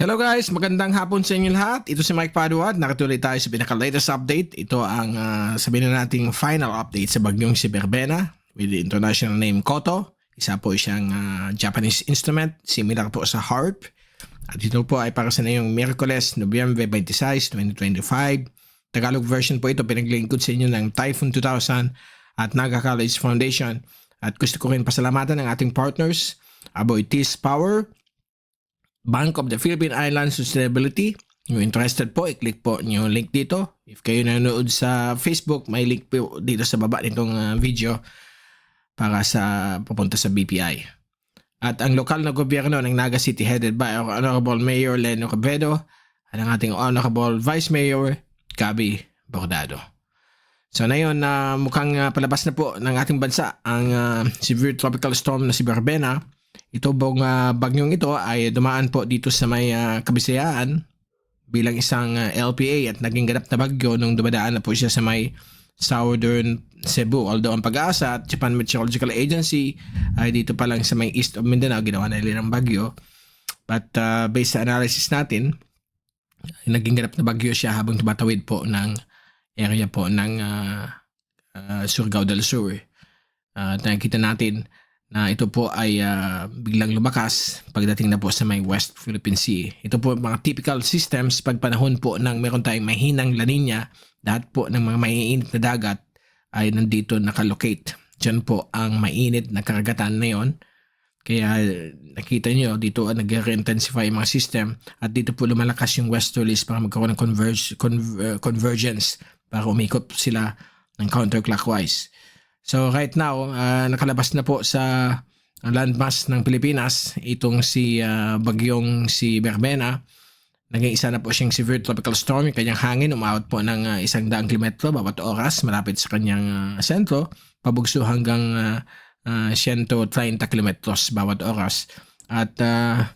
Hello guys, magandang hapon sa inyo lahat. Ito si Mike Padua at nakatuloy tayo sa pinaka-latest update. Ito ang sabihin na nating final update sa bagyong si Berbena with the international name Koto. Isa po siyang Japanese instrument, similar po sa harp. At ito po ay para sa ngayong Miyerkules, Nobyembre 26, 2025. Tagalog version po ito, pinaglingkod sa inyo ng Typhoon 2000 at Naga College Foundation. At gusto ko rin pasalamatan ang ating partners, Aboy Tees Power, Bank of the Philippine Islands Sustainability. Kung interested po, i-click po yung link dito. If kayo nanonood sa Facebook, may link po dito sa baba nitong video para sa papunta sa BPI. At ang lokal na gobyerno ng Naga City headed by our Honorable Mayor Leno Cabredo at ang ating Honorable Vice Mayor Gabi Bordado. So ngayon, mukhang palabas na po ng ating bansa ang severe tropical storm na si Berbena. Ito pong bagyong ito ay dumaan po dito sa may Kabisayaan bilang isang LPA at naging ganap na bagyo nung dumadaan na po siya sa may Southern Cebu. Although ang Pag-asa at Japan Meteorological Agency ay dito pa lang sa may east of Mindanao, ginawa na nila ng bagyo. But based sa analysis natin, naging ganap na bagyo siya habang tumatawid po ng area po ng Surigao del Sur. Nakikita natin na ito po ay biglang lumakas pagdating na po sa may West Philippine Sea. Ito po mga typical systems pag panahon po ng meron tayong mahinang La Nina, lahat po ng mga maiinit na dagat ay nandito nakalocate. Diyan po ang mainit na karagatan na yon. Kaya nakita nyo dito nag-intensify yung mga system at dito po lumalakas yung westerlies para magkaroon ng convergence para umikot sila ng counterclockwise. So right now, nakalabas na po sa landmass ng Pilipinas itong si bagyong si Berbena. Naging isa na po siyang severe tropical storm. Yung kanyang hangin umabot po ng 100 kilometro bawat oras malapit sa kanyang sentro, pabugso hanggang 130 kilometros bawat oras. At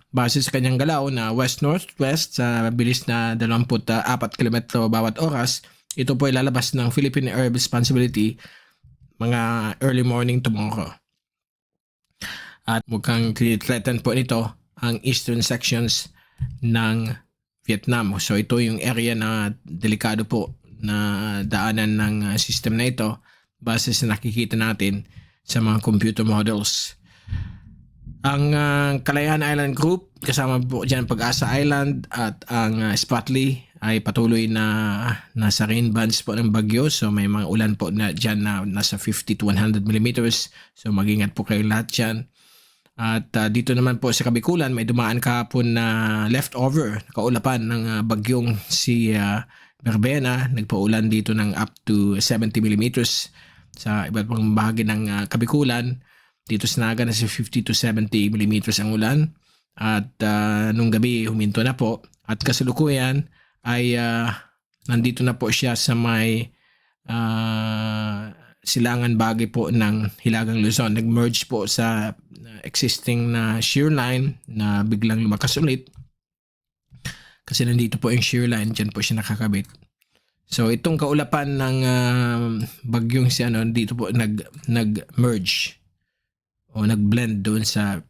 base sa kanyang galaw na west-northwest sa bilis na 24 kilometro bawat oras, ito po ay lalabas ng Philippine Air Responsibility mga early morning tomorrow. At mukhang threaten po nito ang eastern sections ng Vietnam. So ito yung area na delikado po na daanan ng system na ito base sa nakikita natin sa mga computer models. Ang Kalayaan Island Group, kasama po dyan Pag-asa Island at ang Spratly ay patuloy na nasa rain bands po ng bagyo. So may mga ulan po na dyan na nasa 50 to 100 millimeters. So mag-ingat po kayo lahat dyan. At dito naman po sa Kabikulan, may dumaan kahapon na leftover, kaulapan ng bagyong si Berbena. Nagpaulan dito ng up to 70 millimeters sa iba't ibang bahagi ng Kabikulan. Dito sa Naga nasa 50 to 70 millimeters ang ulan. At nung gabi huminto na po. At kasalukuyan ay nandito na po siya sa may silangan bagay po ng Hilagang Luzon. Nag-merge po sa existing na shear line na biglang lumakas ulit. Kasi nandito po yung shear line, dyan po siya nakakabit. So itong kaulapan ng bagyong si dito po nag-merge o nag-blend doon sa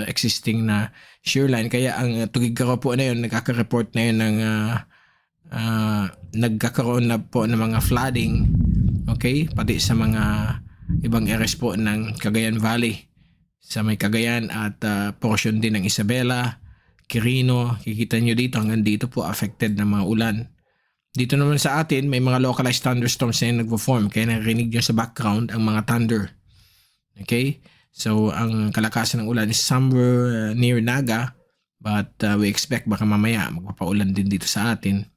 existing na shear line. Kaya ang Tugigaraw po na yun, nagkaka-report na yun ng nagkakaroon na po ng mga flooding, okay? Pati sa mga ibang areas po ng Cagayan Valley. Sa may Cagayan at portion din ng Isabela, Quirino, kikita nyo dito hanggang dito po affected ng mga ulan. Dito naman sa atin, may mga localized thunderstorms na nagpo-form. Kaya narinig nyo sa background ang mga thunder. Okay? So, ang kalakasan ng ulan is somewhere near Naga, but we expect baka mamaya magpapaulan din dito sa atin.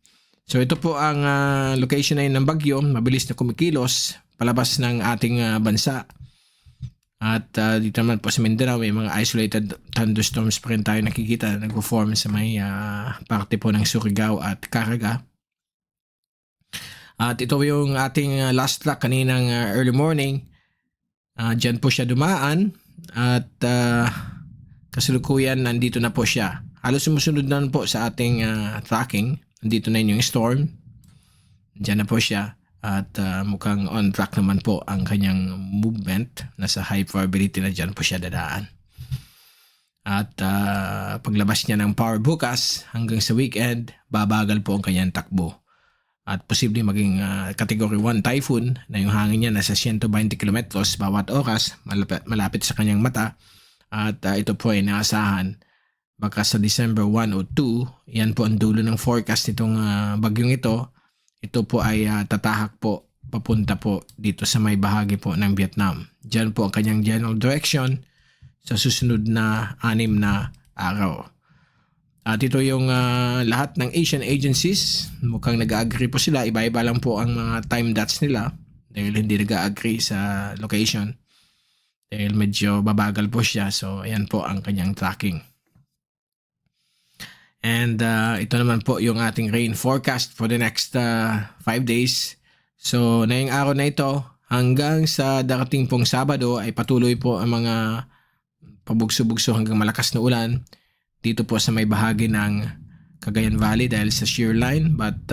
So, ito po ang location na yun ng bagyo. Mabilis na kumikilos palabas ng ating bansa. At dito naman po sa Mindanao, may mga isolated thunderstorms pa rin tayo nakikita na nagpo-form sa may parte po ng Surigao at Caraga. At ito yung ating last track kaninang early morning. Diyan po siya dumaan at kasalukuyan nandito na po siya. Halos sumusunod na po sa ating tracking. Nandito na yung storm. Diyan na po siya at mukhang on track naman po ang kanyang movement. Nasa high probability na diyan po siya dadaan. At paglabas niya ng power bukas hanggang sa weekend, babagal po ang kanyang takbo. At posibleng maging Category 1 typhoon na yung hangin niya nasa 120 kilometros bawat oras, malapit sa kanyang mata. At ito po ay naasahan baka sa December 1 o 2, yan po ang dulo ng forecast nitong bagyong ito. Ito po ay tatahak po papunta po dito sa may bahagi po ng Vietnam. Diyan po ang kanyang general direction sa susunod na 6 na araw. At ito yung lahat ng Asian agencies, mukhang nag-agree po sila. Iba-iba lang po ang mga time dots nila dahil hindi nag-agree sa location. Dahil medyo babagal po siya. So, ayan po ang kanyang tracking. And ito naman po yung ating rain forecast for the next 5 days. So, na yung araw na ito, hanggang sa darating pong Sabado ay patuloy po ang mga pabugso-bugso hanggang malakas na ulan dito po sa may bahagi ng Cagayan Valley dahil sa shear line. But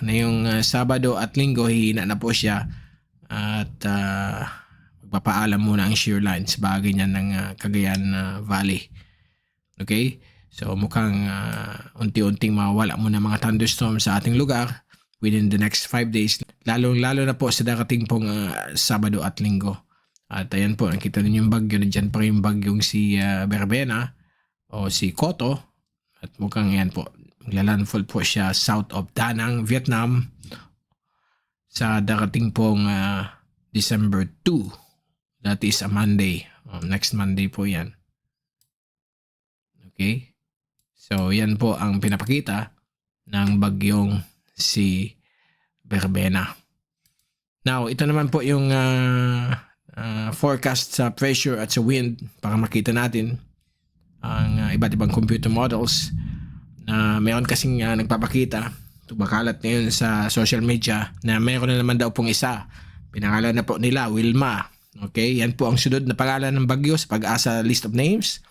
na yung Sabado at Linggo, hihina na po siya at magpapaalam muna ang shear line sa bahagi niya ng Cagayan Valley. Okay? So mukhang unti-unting mawala muna mga thunderstorms sa ating lugar within the next 5 days. Lalo na po sa darating pong Sabado at Linggo. At ayan po, nakita ninyo yung bagyo. Nandiyan pa yung bagyong si Berbena o si Koto. At mukhang yan po, maglalandfall po siya south of Da Nang, Vietnam sa darating pong December 2. That is a Monday. Next Monday po yan. Okay? So yan po ang pinapakita ng bagyong si Berbena. Now, ito naman po yung forecast sa pressure at sa wind para makita natin ang iba't ibang computer models na meron kasing nagpapakita, tumakalat ngayon sa social media na meron na naman daw pong isa. Pinangalan na po nila Wilma. Okay, yan po ang sunod na pangalan ng bagyo sa Pag-asa list of names.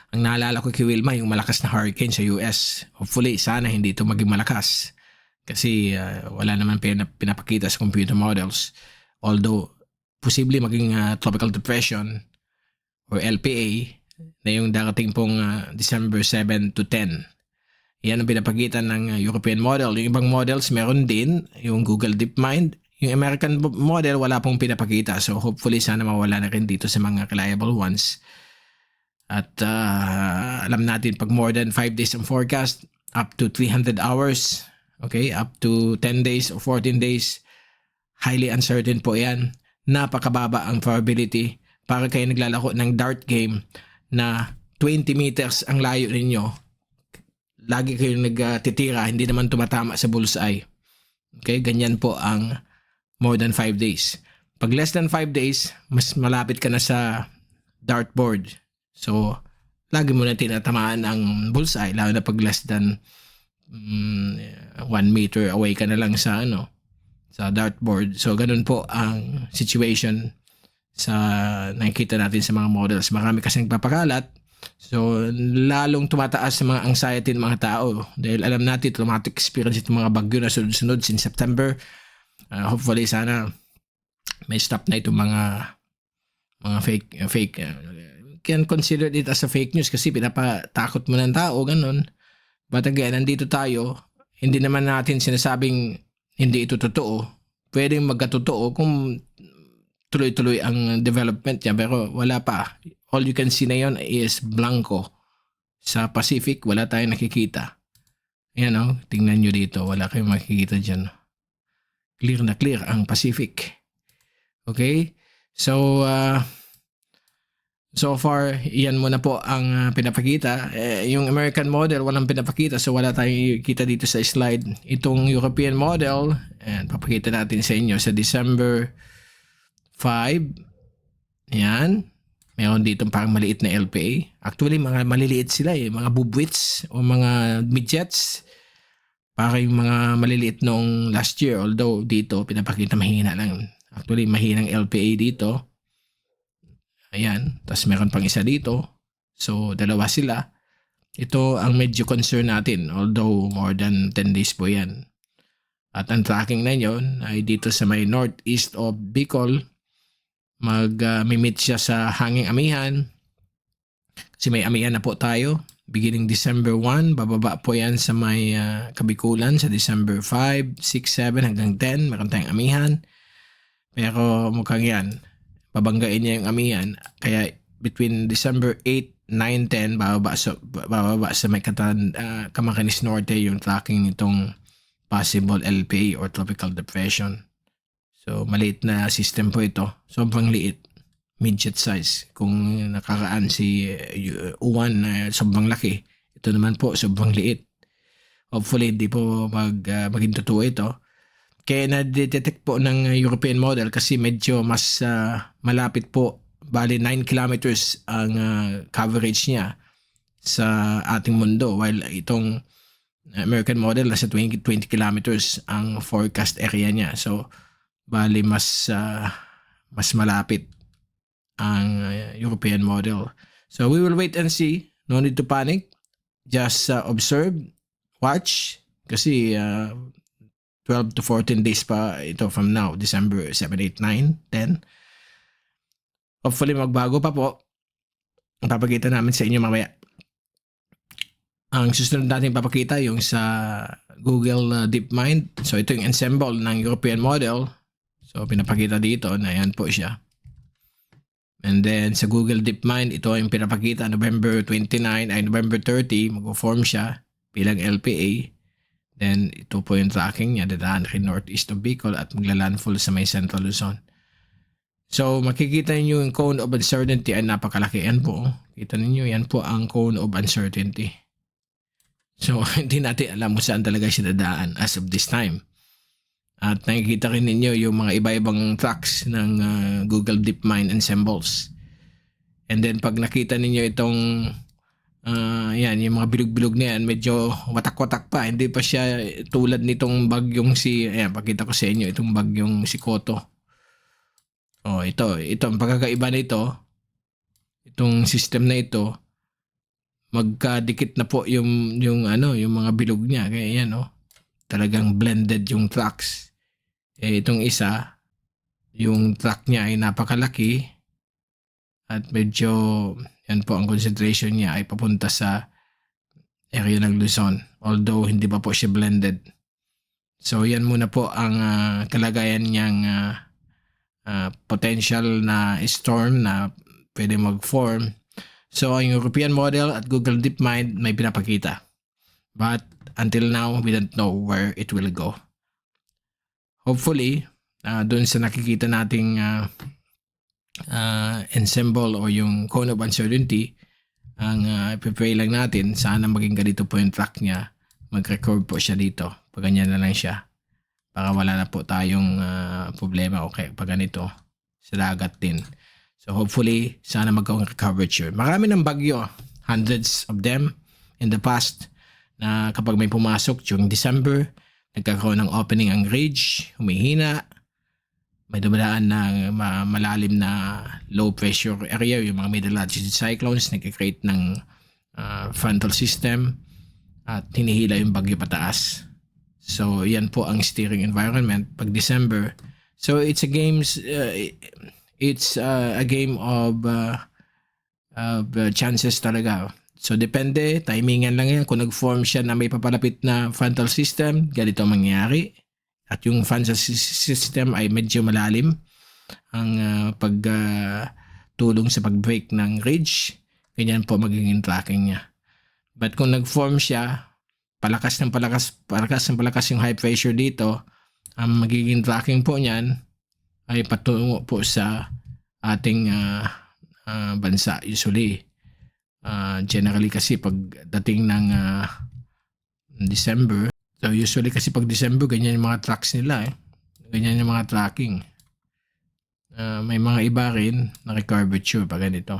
Ang naalala ko kay Wilma, yung malakas na hurricane sa US. Hopefully, sana hindi ito maging malakas. Kasi wala naman pinapakita sa computer models. Although, posible maging tropical depression or LPA na yung darating pong December 7 to 10. Yan ang pinapakita ng European model. Yung ibang models meron din, yung Google DeepMind. Yung American model wala pong pinapakita. So hopefully sana mawala na rin dito sa mga reliable ones. At alam natin pag more than 5 days ang forecast, up to 300 hours, okay, up to 10 days or 14 days, highly uncertain po yan. Napakababa ang probability para kayo naglalaro ng dart game na 20 meters ang layo ninyo. Lagi kayong nagtitira, hindi naman tumatama sa bullseye. Okay, ganyan po ang more than 5 days. Pag less than 5 days, mas malapit ka na sa dartboard. So, lagi mo na tinatamaan ang bullseye, lalo na pag less than 1 meter away ka na lang sa sa dartboard. So, ganun po ang situation sa nakikita natin sa mga models. Marami kasi nagpapakalat. So, lalong tumataas sa mga anxiety ng mga tao. Dahil alam natin, traumatic experience itong mga bagyo na sunod-sunod since September. Hopefully, sana may stop na itong mga fake can consider it as a fake news kasi pinapatakot mo ng tao, ganun. But again, nandito tayo, hindi naman natin sinasabing hindi ito totoo. Pwedeng magkatotoo kung tuloy-tuloy ang development niya, pero wala pa. All you can see na yon is blanco. Sa Pacific, wala tayong nakikita. Ayan tingnan nyo dito, wala kayong makikita dyan. Clear na clear ang Pacific. Okay? So, so far, iyan muna po ang pinapakita. Yung American model, walang pinapakita, so wala tayong kita dito sa slide. Itong European model, and papakita natin sa inyo sa December 5. Yan. Meron dito parang maliit na LPA. Actually, mga maliliit sila mga bubwits o mga midgets. Para yung mga maliliit noong last year. Although dito, pinapakita mahina lang. Actually, mahinang LPA dito. Ayan. Tapos meron pang isa dito. So, dalawa sila. Ito ang medyo concern natin. Although, more than 10 days po yan. At ang tracking na yun ay dito sa may northeast of Bicol. Mag-meet siya sa Hanging Amihan. Kasi may amihan na po tayo. Beginning December 1, bababa po yan sa may Kabikulan sa December 5, 6, 7 hanggang 10. Meron tayong amihan. Pero mukhang yan, babanggain niya yung amihan. Kaya between December 8, 9, 10, bababa sa may Camarines Norte yung tracking nitong possible LPA or Tropical Depression. So, maliit na system po ito. Sobrang liit. Midget size. Kung nakakaan si U1 na sobrang laki, ito naman po sobrang liit. Hopefully, hindi po maging totoo ito. Kaya na-detect po ng European model kasi medyo mas malapit po. Bali 9 kilometers ang coverage niya sa ating mundo, while itong American model nasa 20 kilometers ang forecast area niya. So bali mas malapit ang European model. So we will wait and see. No need to panic. Just observe, watch, kasi 12 to 14 days pa ito from now, December 7, 8, 9, 10. Hopefully magbago pa po. Papakita namin sa inyo mamaya. Ang susunod natin papakita yung sa Google DeepMind. So ito yung ensemble ng European model. So pinapakita dito na yan po siya. And then sa Google DeepMind, ito yung pinapakita November 29 ay November 30, mag-form siya bilang LPA. Then ito po yung tracking niya, dadaan rin northeast of Bicol at magla-landfall sa may Central Luzon. So makikita niyo yung cone of uncertainty ay napakalaki. Yan po. Kita niyo yan po ang cone of uncertainty. So hindi natin alam kung saan talaga siya dadaan as of this time. At nakikita rin ninyo yung mga iba-ibang tracks ng Google DeepMind ensembles. And then pag nakita ninyo itong yan, yung mga bilog-bilog na yan, medyo watak-watak pa. Hindi pa siya tulad nitong bagyong ayan, pakita ko sa inyo itong bagyong si Koto. Oh, ito ang pagkakaiba nito. Itong system na ito, magkadikit na po yung mga bilog niya. Kaya yan, talagang blended yung tracks. Itong isa, yung track niya ay napakalaki at medyo yan po ang concentration niya ay papunta sa area ng Luzon. Although hindi pa po siya blended. So yan muna po ang kalagayan niyang potential na storm na pwede mag-form. So ang European model at Google DeepMind may pinapakita. But until now, we don't know where it will go. Hopefully, doon sa nakikita nating ensemble o yung cone of uncertainty, ang ipipray lang natin, sana maging ganito po yung track niya. Mag-record po siya dito. Pag ganyan na lang siya. Para wala na po tayong problema o pag ganito sa dagat din. So hopefully, sana magkaroon ng coverage yun. Marami ng bagyo. Hundreds of them in the past na kapag may pumasok during December, nagkakaroon ng opening ang ridge, humihina, may dumadaan ng malalim na low pressure area, yung mga middle latitude cyclones, nagkakreate ng frontal system at hinihila yung bagyo pataas. So yan po ang steering environment pag December. So it's a game of chances talaga. So depende, timingan lang yan. Kung nag-form siya na may papalapit na frontal system, ganito ang mangyayari. At yung frontal system ay medyo malalim ang pagtulong sa pag-break ng ridge. Ganyan po magiging tracking niya. But kung nag-form siya, palakas ng palakas yung high pressure dito, ang magiging tracking po niyan ay patungo po sa ating bansa usually. Generally kasi pag dating ng December, so usually kasi pag December ganyan yung mga tracks nila ganyan yung mga tracking. May mga iba rin na curvature pag ganito.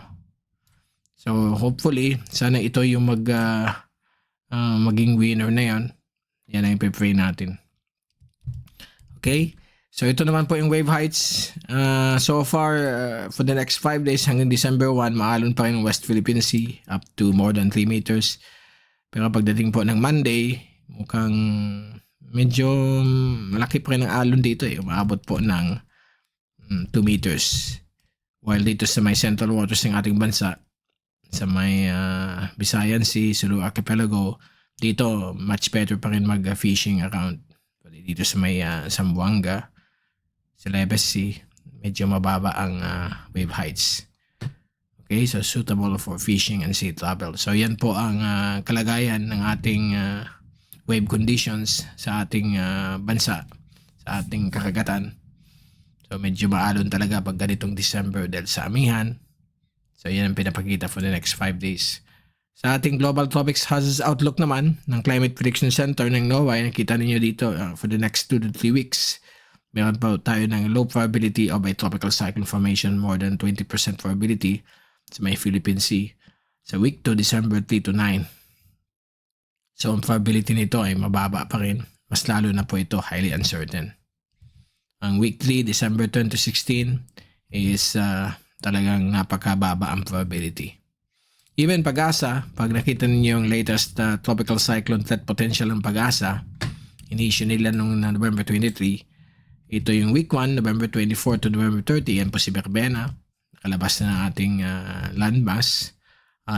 So hopefully sana ito yung maging winner na yan. Yan ang ipipray natin. Okay, so ito naman po yung wave heights. So far for the next 5 days hanggang December 1, maalon pa rin ang West Philippine Sea up to more than 3 meters. Pero pagdating po ng Monday, mukhang medyo malaki pa rin ang alon dito Umaabot po ng 2 meters. While dito sa may central waters ng ating bansa, sa may Visayan Sea, Sulu Archipelago, dito much better pa rin mag-fishing around. Dito sa may Zamboanga, Celebes Sea, medyo mababa ang wave heights. Okay, so suitable for fishing and sea travel. So yan po ang kalagayan ng ating wave conditions sa ating bansa, sa ating karagatan. So medyo maalon talaga pag ganitong December dahil sa amihan. So yan ang pinapakita for the next 5 days. Sa ating Global Tropics Hazards Outlook naman ng Climate Prediction Center ng NOAA, nakita ninyo dito for the next 2 to 3 weeks, meron pa tayo ng low probability of a tropical cyclone formation, more than 20% probability sa may Philippine Sea sa week 2 December 3 to 9. So ang probability nito ay mababa pa rin, mas lalo na po ito highly uncertain. Ang week 3 December 10 to 16 is talagang napakababa ang probability. Even Pag-asa, pag nakita niyo yung latest tropical cyclone threat potential ng Pag-asa, in-issue nila noong November 23, ito yung week 1, November 24 to November 30, yan po si Berbena, nakalabas na ng ating landmass.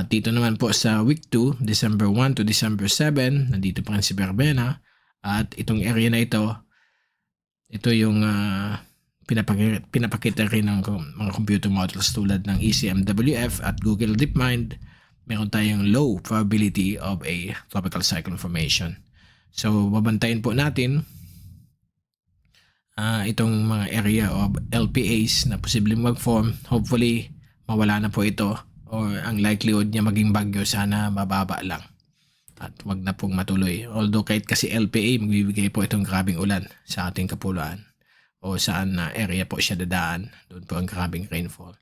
Dito naman po sa week 2, December 1 to December 7, nandito pa rin si Berbena. At itong area na ito yung pinapakita rin ng mga computer models tulad ng ECMWF at Google DeepMind. Meron tayong low probability of a tropical cyclone formation. So babantayin po natin itong mga area of LPAs na posibleng mag-form. Hopefully mawala na po ito, or ang likelihood niya maging bagyo sana mababa lang at wag na pong matuloy. Although kahit kasi LPA, magbibigay po itong grabing ulan sa ating kapuluan o saan area po siya dadaan, doon po ang grabing rainfall.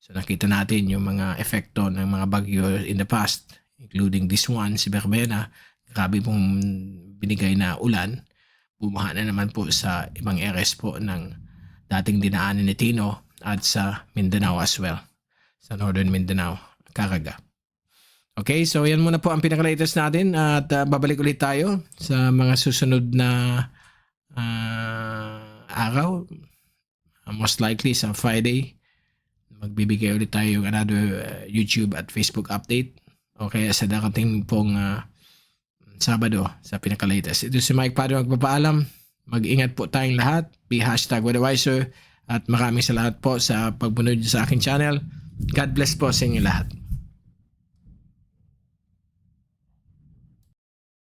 So nakita natin yung mga epekto ng mga bagyo in the past, including this one, si Berbena. Grabe pong binigay na ulan. Bumaha na naman po sa ibang areas po ng dating dinaanan ni Tino at sa Mindanao as well, sa Northern Mindanao, Caraga. Okay, so yan muna po ang pinaka-latest natin at babalik ulit tayo sa mga susunod na araw. Most likely sa Friday, magbibigay ulit tayo ng another YouTube at Facebook update, o kaya sa darating pong Sabado sa pinaka-latest. Ito si Mike Padua magpapaalam. Mag-ingat po tayong lahat. Be #weatherwiser. At maraming salamat po sa pagbunod sa aking channel. God bless po sa inyo lahat.